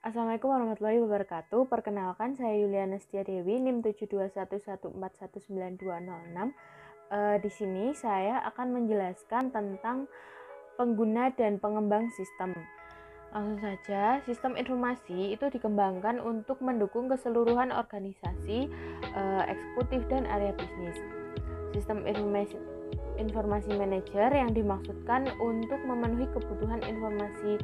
Assalamualaikum warahmatullahi wabarakatuh. Perkenalkan, saya Yuliana Setiadewi, NIM 721141926. Di sini saya akan menjelaskan tentang pengguna dan pengembang sistem. Langsung saja, sistem informasi itu dikembangkan untuk mendukung keseluruhan organisasi, eksekutif, dan area bisnis. Sistem informasi manajer yang dimaksudkan untuk memenuhi kebutuhan informasi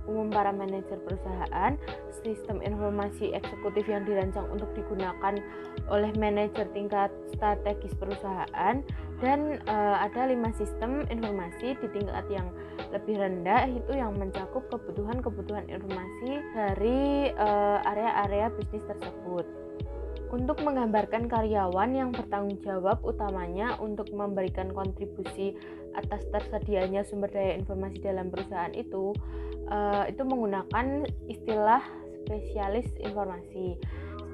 umum para manajer perusahaan. Sistem informasi eksekutif yang dirancang untuk digunakan oleh manajer tingkat strategis perusahaan. Dan ada 5 sistem informasi di tingkat yang lebih rendah, itu yang mencakup kebutuhan informasi dari area-area bisnis tersebut. Untuk menggambarkan karyawan yang bertanggung jawab utamanya untuk memberikan kontribusi atas tersedianya sumber daya informasi dalam perusahaan itu menggunakan istilah spesialis informasi.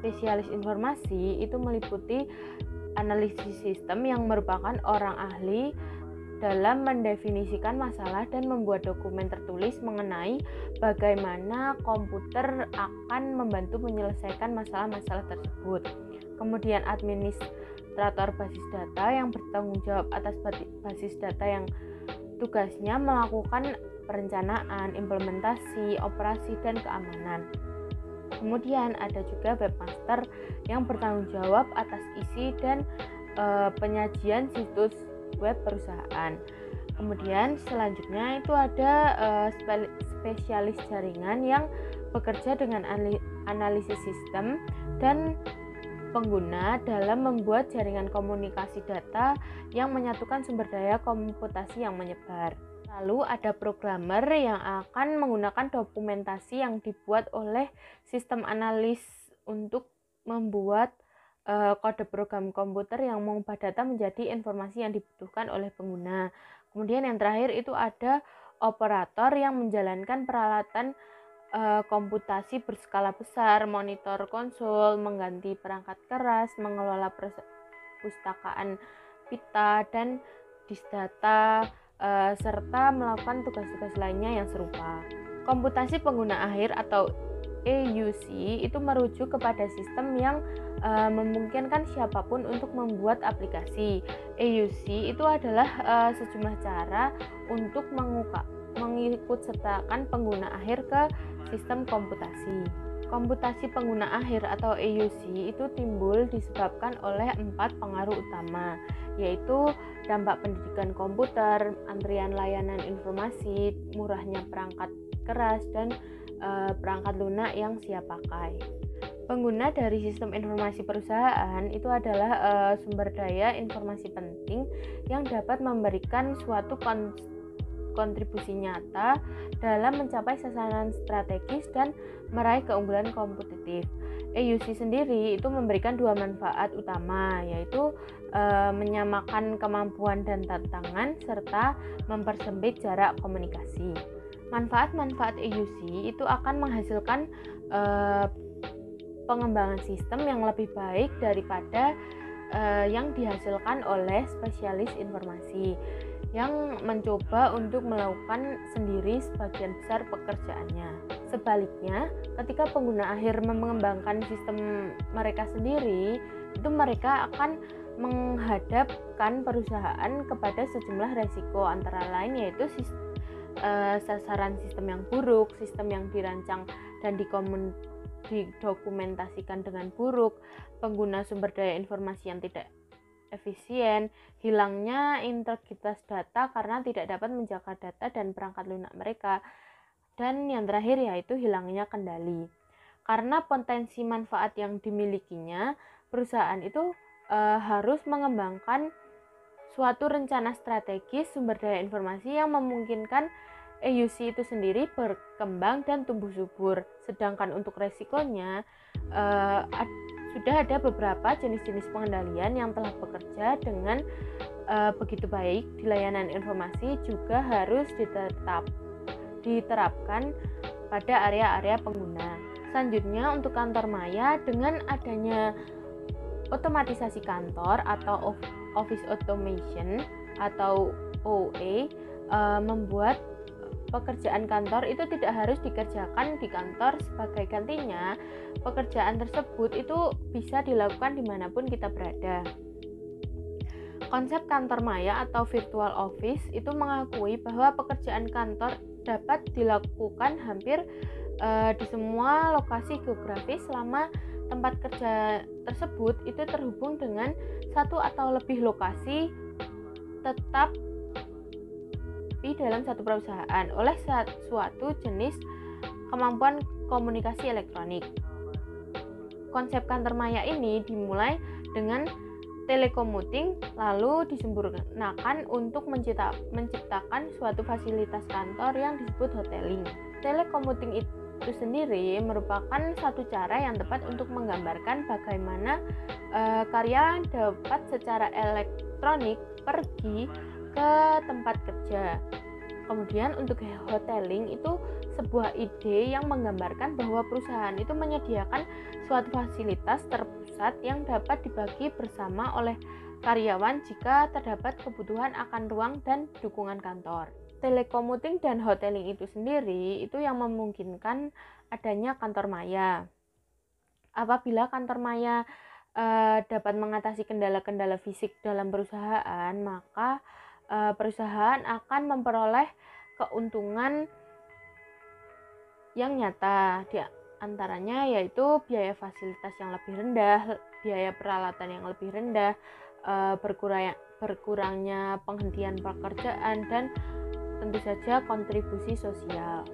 Spesialis informasi itu meliputi analisis sistem yang merupakan orang ahli dalam mendefinisikan masalah dan membuat dokumen tertulis mengenai bagaimana komputer akan membantu menyelesaikan masalah-masalah tersebut. Kemudian administrator basis data yang bertanggung jawab atas basis data yang tugasnya melakukan perencanaan, implementasi, operasi, dan keamanan. Kemudian ada juga webmaster yang bertanggung jawab atas isi dan penyajian situs web perusahaan. Kemudian selanjutnya itu ada spesialis jaringan yang bekerja dengan analisis sistem dan pengguna dalam membuat jaringan komunikasi data yang menyatukan sumber daya komputasi yang menyebar. Lalu ada programmer yang akan menggunakan dokumentasi yang dibuat oleh sistem analis untuk membuat kode program komputer yang mengubah data menjadi informasi yang dibutuhkan oleh pengguna. Kemudian yang terakhir itu ada operator yang menjalankan peralatan komputasi berskala besar, monitor konsol, mengganti perangkat keras, mengelola perpustakaan pita dan disdata, serta melakukan tugas-tugas lainnya yang serupa. Komputasi pengguna akhir atau EUC itu merujuk kepada sistem yang memungkinkan siapapun untuk membuat aplikasi. EUC itu adalah sejumlah cara untuk mengikutsertakan pengguna akhir ke sistem komputasi. Komputasi pengguna akhir atau EUC itu timbul disebabkan oleh 4 pengaruh utama, yaitu dampak pendidikan komputer, antrian layanan informasi, murahnya perangkat keras, dan perangkat lunak yang siap pakai. Pengguna dari sistem informasi perusahaan itu adalah sumber daya informasi penting yang dapat memberikan suatu kontribusi nyata dalam mencapai sasaran strategis dan meraih keunggulan kompetitif. EUC sendiri itu memberikan 2 manfaat utama, yaitu menyamakan kemampuan dan tantangan serta mempersempit jarak komunikasi. Manfaat-manfaat EUC itu akan menghasilkan pengembangan sistem yang lebih baik daripada yang dihasilkan oleh spesialis informasi yang mencoba untuk melakukan sendiri sebagian besar pekerjaannya. Sebaliknya, ketika pengguna akhir mengembangkan sistem mereka sendiri, itu mereka akan menghadapkan perusahaan kepada sejumlah resiko, antara lain yaitu sasaran sistem yang buruk, sistem yang dirancang dan didokumentasikan dengan buruk, pengguna sumber daya informasi yang tidak efisien, hilangnya integritas data karena tidak dapat menjaga data dan perangkat lunak mereka, dan yang terakhir yaitu hilangnya kendali. Karena potensi manfaat yang dimilikinya, perusahaan itu harus mengembangkan suatu rencana strategis sumber daya informasi yang memungkinkan EUC itu sendiri berkembang dan tumbuh subur. Sedangkan untuk resikonya, sudah ada beberapa jenis-jenis pengendalian yang telah bekerja dengan begitu baik di layanan informasi, juga harus diterapkan pada area-area pengguna. Selanjutnya untuk kantor maya, dengan adanya otomatisasi kantor atau office automation atau OA, membuat pekerjaan kantor itu tidak harus dikerjakan di kantor. Sebagai gantinya, pekerjaan tersebut itu bisa dilakukan dimanapun kita berada. Konsep kantor maya atau virtual office itu mengakui bahwa pekerjaan kantor dapat dilakukan hampir di semua lokasi geografis selama tempat kerja tersebut itu terhubung dengan satu atau lebih lokasi tetap di dalam satu perusahaan oleh suatu jenis kemampuan komunikasi elektronik. Konsep kantor maya ini dimulai dengan telekommuting, lalu disempurnakan untuk menciptakan suatu fasilitas kantor yang disebut hoteling. Telekommuting itu sendiri merupakan satu cara yang tepat untuk menggambarkan bagaimana karyawan dapat secara elektronik pergi ke tempat kerja. Kemudian untuk hoteling itu sebuah ide yang menggambarkan bahwa perusahaan itu menyediakan suatu fasilitas terpusat yang dapat dibagi bersama oleh karyawan jika terdapat kebutuhan akan ruang dan dukungan kantor. Telekommuting dan hoteling itu sendiri itu yang memungkinkan adanya kantor maya. Apabila kantor maya dapat mengatasi kendala-kendala fisik dalam perusahaan, maka perusahaan akan memperoleh keuntungan yang nyata, di antaranya yaitu biaya fasilitas yang lebih rendah, biaya peralatan yang lebih rendah, berkurangnya penghentian pekerjaan, dan tentu saja kontribusi sosial.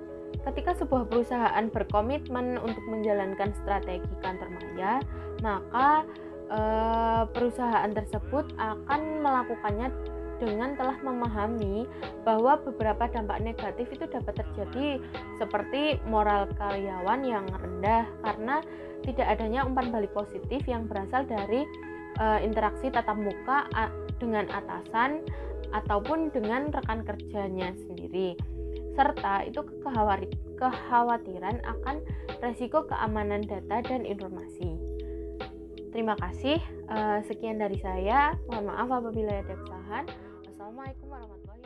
Ketika sebuah perusahaan berkomitmen untuk menjalankan strategi kantor maya, maka perusahaan tersebut akan melakukannya dengan telah memahami bahwa beberapa dampak negatif itu dapat terjadi, seperti moral karyawan yang rendah karena tidak adanya umpan balik positif yang berasal dari interaksi tatap muka dengan atasan ataupun dengan rekan kerjanya sendiri, serta itu kekhawatiran akan resiko keamanan data dan informasi. Terima kasih, sekian dari saya. Mohon maaf apabila ada kesalahan. Wassalamualaikum warahmatullahi wabarakatuh.